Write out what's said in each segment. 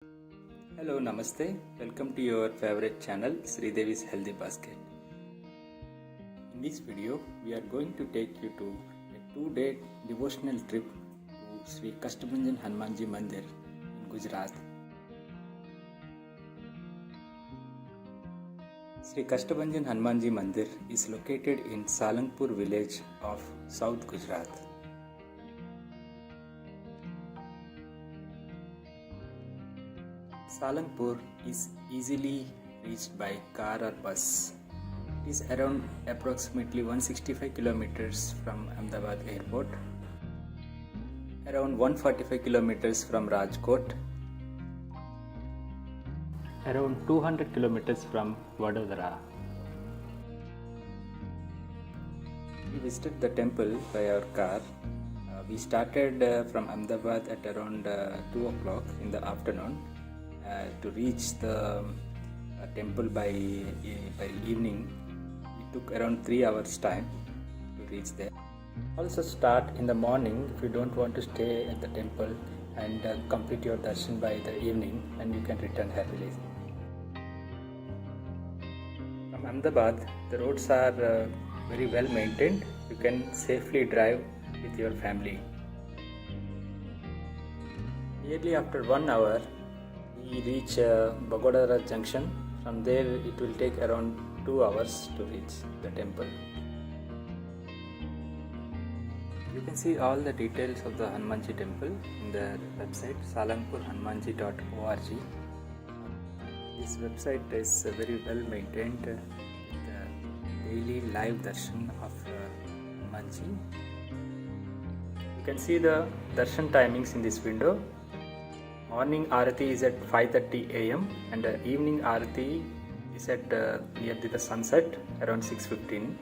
Hello, Namaste. Welcome to your favorite channel, Sridevi's Healthy Basket. In this video, we are going to take you to a 2-day devotional trip to Sri Kashtbhanjan Hanumanji Mandir in Gujarat. Sri Kashtbhanjan Hanumanji Mandir is located in Salangpur village of South Gujarat. Salangpur is easily reached by car or bus. It is around approximately 165 kilometers from Ahmedabad airport, around 145 kilometers from Rajkot, around 200 kilometers from Vadodara. We visited the temple by our car. We started from Ahmedabad at around 2 o'clock in the afternoon. To reach the temple by evening, it took around 3 hours time to reach there. Also start in the morning if you don't want to stay at the temple and complete your darshan by the evening, and you can return happily. From Ahmedabad, the roads are very well maintained. You can safely drive with your family. Nearly after 1 hour, we reach Bagodara junction. From there it will take around 2 hours to reach the temple. You can see all the details of the Hanumanji temple in the website salangpurhanumanji.org. This website is very well maintained with daily live darshan of Hanumanji. You can see the darshan timings in this window. Morning Aarati is at 5:30 am and evening Aarati is at near the sunset around 6:15.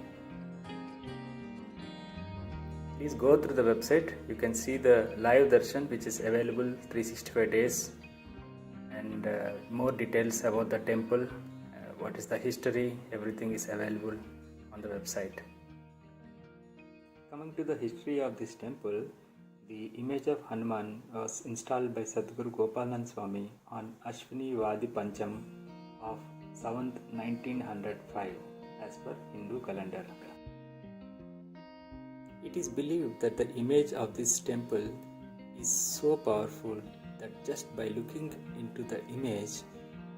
Please go through the website. You can see the live darshan which is available 365 days and more details about the temple, what is the history, everything is available on the website. Coming to the history of this temple, the image of Hanuman was installed by Sadhguru Gopalanand Swami on Ashwini Vadi Pancham of 7th 1905 as per Hindu calendar. It is believed that the image of this temple is so powerful that just by looking into the image,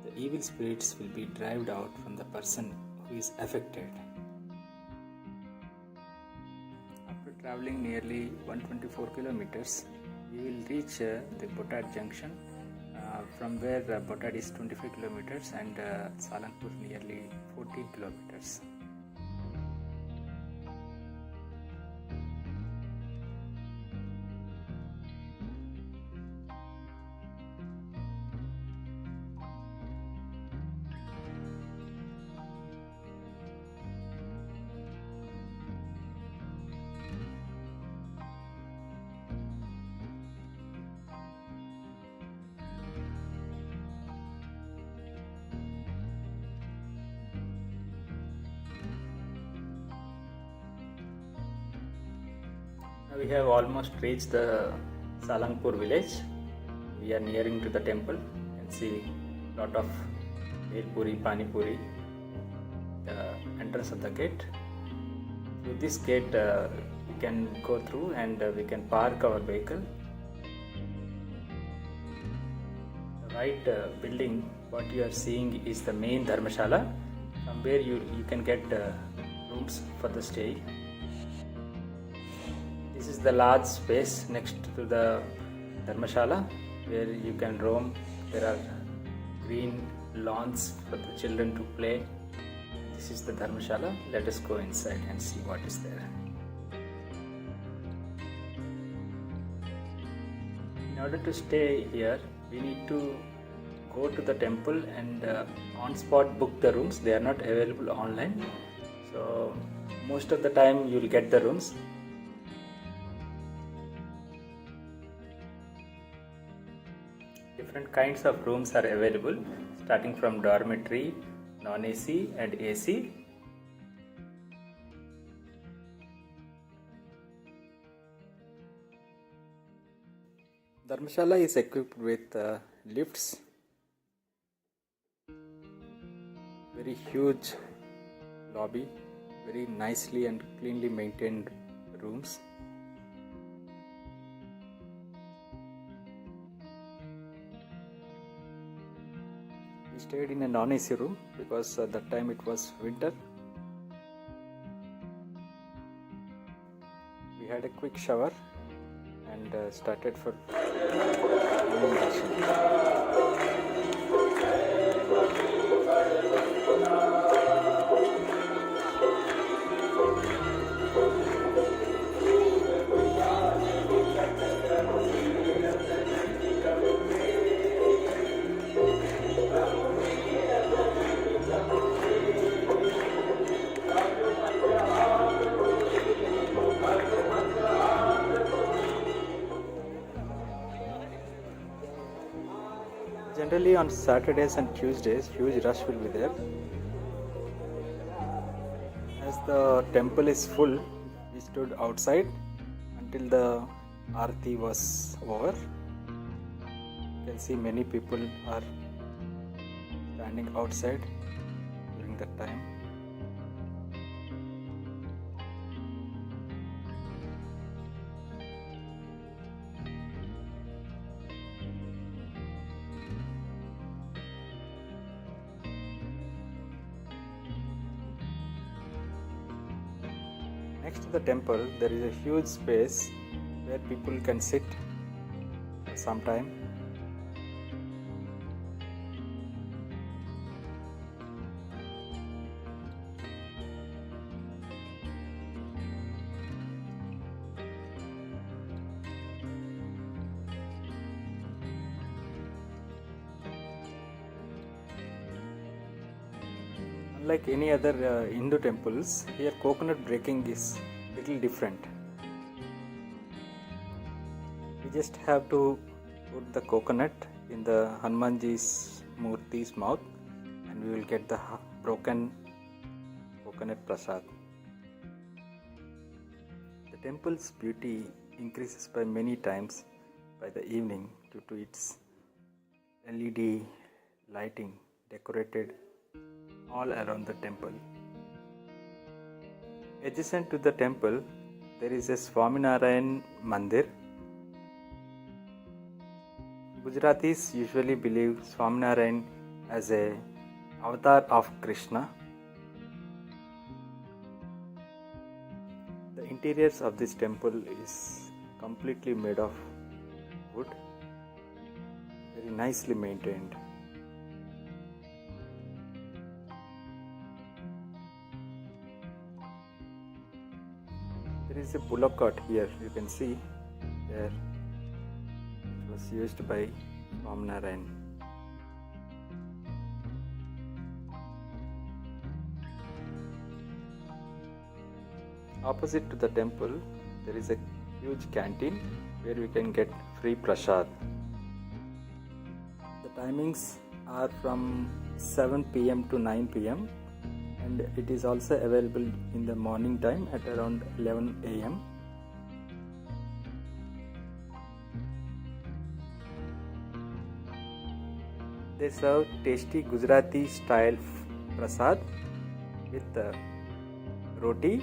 the evil spirits will be driven out from the person who is affected. Traveling nearly 124 kilometers, we will reach the Botad junction, from where Botad is 25 kilometers and Salangpur nearly 14 kilometers. We have almost reached the Salangpur village. We are nearing to the temple. You can see a lot of Bhel Puri, Pani Puri, the entrance of the gate. Through this gate we can go through and we can park our vehicle. The white building, what you are seeing is the main Dharmashala, from where you can get rooms for the stay. This is the large space next to the Dharmashala where you can roam. There are green lawns for the children to play. This is the Dharmashala. Let us go inside and see what is there. In order to stay here, we need to go to the temple and on spot book the rooms. They are not available online. So most of the time you will get the rooms. Different kinds of rooms are available, starting from dormitory, non-AC and AC. Dharmashala is equipped with lifts very huge lobby, very nicely and cleanly maintained rooms. We stayed in a non-AC room because at that time it was winter. We had a quick shower and started for morning darshan. Generally on Saturdays and Tuesdays, huge rush will be there. As the temple is full, we stood outside until the Aarti was over. You can see many people are standing outside during that time. Next to the temple, there is a huge space where people can sit for some time. Unlike any other Hindu temples, here coconut breaking is little different. We just have to put the coconut in the Hanumanji's Murti's mouth and we will get the broken coconut prasad. The temple's beauty increases by many times by the evening due to its LED lighting decorated all around the temple. Adjacent to the temple, there is a Swaminarayan Mandir. Gujaratis usually believe Swaminarayan as a avatar of Krishna. The interiors of this temple is completely made of wood, very nicely maintained. There is a bullock cart here, you can see there, it was used by Swaminarayan. Opposite to the temple, there is a huge canteen where we can get free prasad. The timings are from 7 p.m. to 9 p.m. and it is also available in the morning time at around 11 a.m. They serve tasty Gujarati style prasad with roti,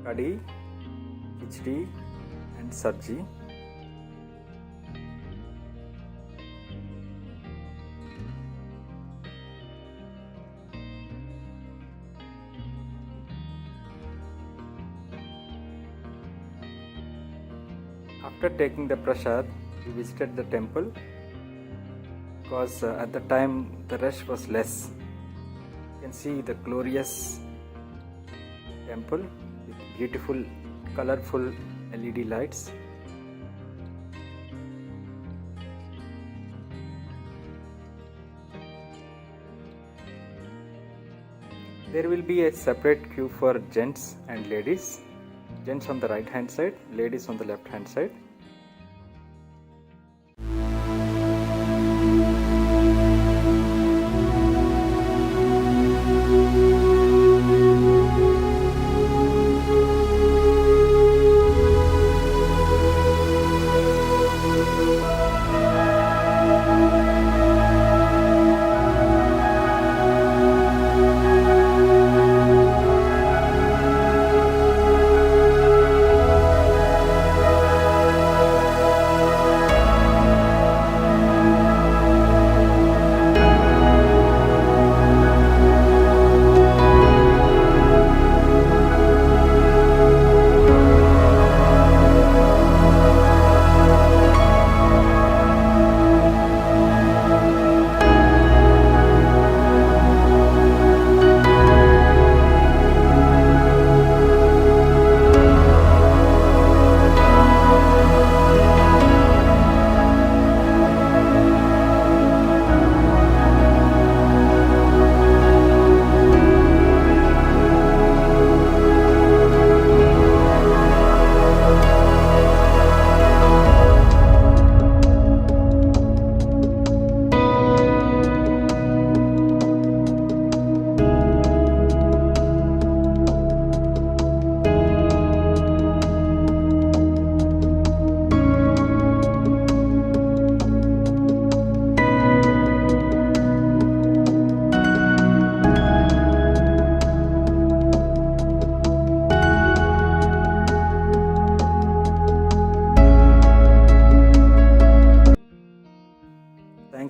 kadhi, khichdi and sabji. After taking the prasad, we visited the temple because at the time the rush was less. You can see the glorious temple with beautiful colorful LED lights. There will be a separate queue for gents and ladies. Gents on the right hand side, ladies on the left hand side.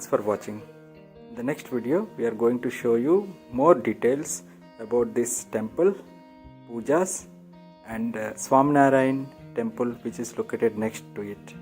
Thanks for watching. In the next video, we are going to show you more details about this temple, pujas, and Swaminarayan temple which is located next to it.